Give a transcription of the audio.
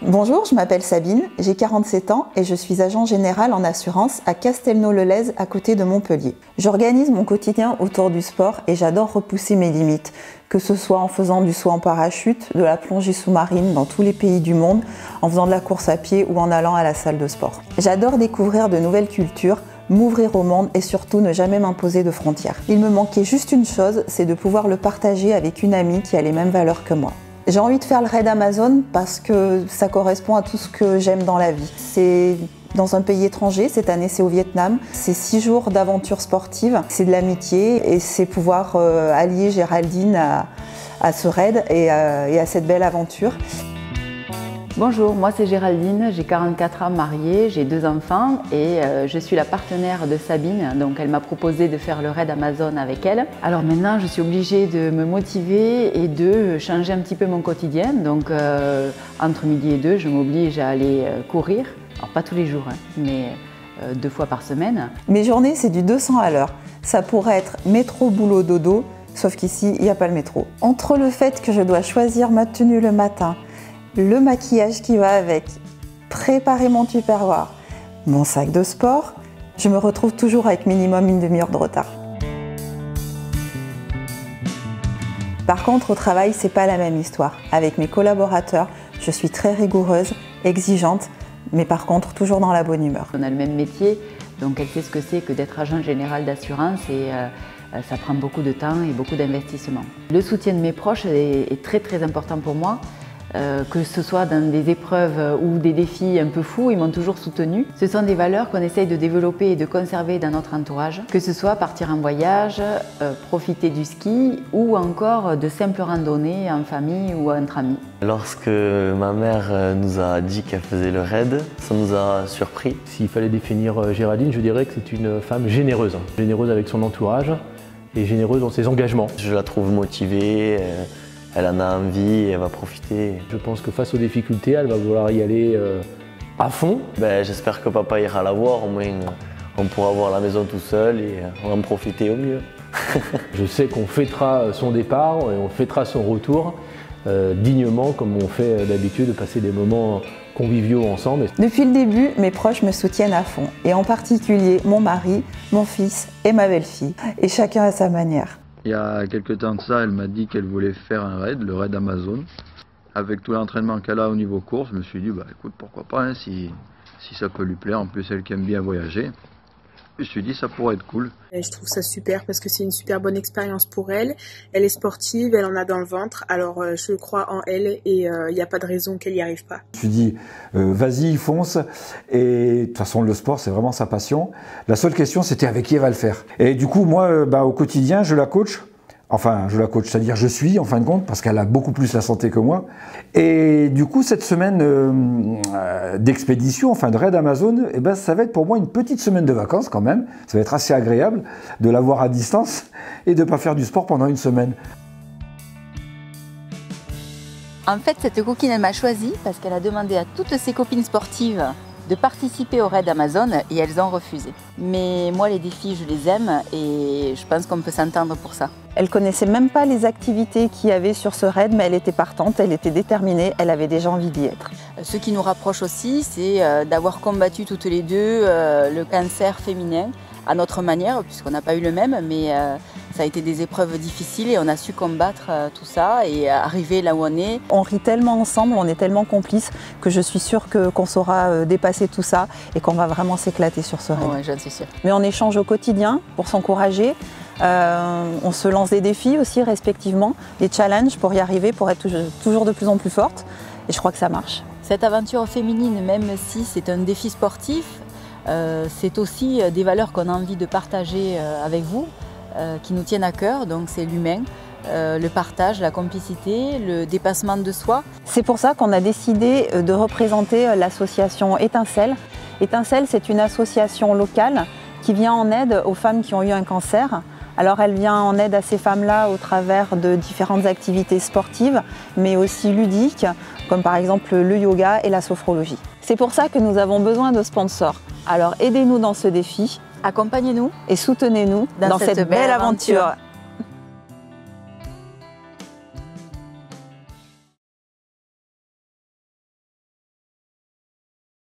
Bonjour, je m'appelle Sabine, j'ai 47 ans et je suis agent général en assurance à Castelnau-le-Lez à côté de Montpellier. J'organise mon quotidien autour du sport et j'adore repousser mes limites, que ce soit en faisant du saut en parachute, de la plongée sous-marine dans tous les pays du monde, en faisant de la course à pied ou en allant à la salle de sport. J'adore découvrir de nouvelles cultures, m'ouvrir au monde et surtout ne jamais m'imposer de frontières. Il me manquait juste une chose, c'est de pouvoir le partager avec une amie qui a les mêmes valeurs que moi. J'ai envie de faire le raid Amazon parce que ça correspond à tout ce que j'aime dans la vie. C'est dans un pays étranger, cette année c'est au Vietnam. C'est 6 jours d'aventure sportive, c'est de l'amitié et c'est pouvoir allier Géraldine à ce raid et à cette belle aventure. Bonjour, moi c'est Géraldine, j'ai 44 ans, mariée, j'ai 2 enfants et je suis la partenaire de Sabine, donc elle m'a proposé de faire le raid Amazon avec elle. Alors maintenant je suis obligée de me motiver et de changer un petit peu mon quotidien, donc entre midi et 2 je m'oblige à aller courir, alors pas tous les jours, mais 2 fois par semaine. Mes journées c'est du 200 à l'heure, ça pourrait être métro, boulot, dodo, sauf qu'ici il n'y a pas le métro. Entre le fait que je dois choisir ma tenue le matin, le maquillage qui va avec, préparer mon tupperware, mon sac de sport, je me retrouve toujours avec minimum une demi-heure de retard. Par contre, au travail, c'est pas la même histoire. Avec mes collaborateurs, je suis très rigoureuse, exigeante, mais par contre, toujours dans la bonne humeur. On a le même métier, donc elle sait ce que c'est que d'être agent général d'assurance et ça prend beaucoup de temps et beaucoup d'investissement. Le soutien de mes proches est très important pour moi. Que ce soit dans des épreuves ou des défis un peu fous, ils m'ont toujours soutenue. Ce sont des valeurs qu'on essaye de développer et de conserver dans notre entourage, que ce soit partir en voyage, profiter du ski ou encore de simples randonnées en famille ou entre amis. Lorsque ma mère nous a dit qu'elle faisait le raid, ça nous a surpris. S'il fallait définir Géraldine, je dirais que c'est une femme généreuse. Généreuse avec son entourage et généreuse dans ses engagements. Je la trouve motivée. Elle en a envie et elle va profiter. Je pense que face aux difficultés, elle va vouloir y aller à fond. J'espère que papa ira la voir, au moins on pourra voir la maison tout seul et on va en profiter au mieux. Je sais qu'on fêtera son départ et on fêtera son retour dignement comme on fait d'habitude, de passer des moments conviviaux ensemble. Depuis le début, mes proches me soutiennent à fond et en particulier mon mari, mon fils et ma belle-fille. Et chacun à sa manière. Il y a quelques temps de ça, elle m'a dit qu'elle voulait faire un raid, le raid Amazon. Avec tout l'entraînement qu'elle a au niveau course, je me suis dit, écoute, pourquoi pas, hein, si ça peut lui plaire. En plus, elle qui aime bien voyager. Je me suis dit, ça pourrait être cool. Et je trouve ça super parce que c'est une super bonne expérience pour elle. Elle est sportive, elle en a dans le ventre, alors je crois en elle et il n'y a pas de raison qu'elle n'y arrive pas. Je me suis dit, vas-y, fonce. Et de toute façon, le sport, c'est vraiment sa passion. La seule question, c'était avec qui elle va le faire. Et du coup, moi, au quotidien, je la coach. Enfin, je la coach, c'est-à-dire je suis, en fin de compte, parce qu'elle a beaucoup plus la santé que moi. Et du coup, cette semaine d'expédition, enfin de raid Amazon, ça va être pour moi une petite semaine de vacances quand même. Ça va être assez agréable de la voir à distance et de ne pas faire du sport pendant une semaine. En fait, cette coquine, elle m'a choisie parce qu'elle a demandé à toutes ses copines sportives de participer au raid Amazon et elles ont refusé. Mais moi, les défis, je les aime et je pense qu'on peut s'entendre pour ça. Elle connaissait même pas les activités qu'il y avait sur ce raid, mais elle était partante, elle était déterminée, elle avait déjà envie d'y être. Ce qui nous rapproche aussi, c'est d'avoir combattu toutes les deux le cancer féminin à notre manière, puisqu'on n'a pas eu le même, mais ça a été des épreuves difficiles et on a su combattre tout ça et arriver là où on est. On rit tellement ensemble, on est tellement complices que je suis sûre qu'on saura dépasser tout ça et qu'on va vraiment s'éclater sur ce raid. Ouais, j'en suis sûre. Mais on échange au quotidien pour s'encourager. On se lance des défis aussi respectivement, des challenges pour y arriver, pour être toujours de plus en plus forte. Et je crois que ça marche. Cette aventure féminine, même si c'est un défi sportif, c'est aussi des valeurs qu'on a envie de partager avec vous, qui nous tiennent à cœur, donc c'est l'humain, le partage, la complicité, le dépassement de soi. C'est pour ça qu'on a décidé de représenter l'association Étincelle. Étincelle, c'est une association locale qui vient en aide aux femmes qui ont eu un cancer. Alors elle vient en aide à ces femmes-là au travers de différentes activités sportives, mais aussi ludiques, comme par exemple le yoga et la sophrologie. C'est pour ça que nous avons besoin de sponsors. Alors aidez-nous dans ce défi, accompagnez-nous et soutenez-nous dans cette belle aventure.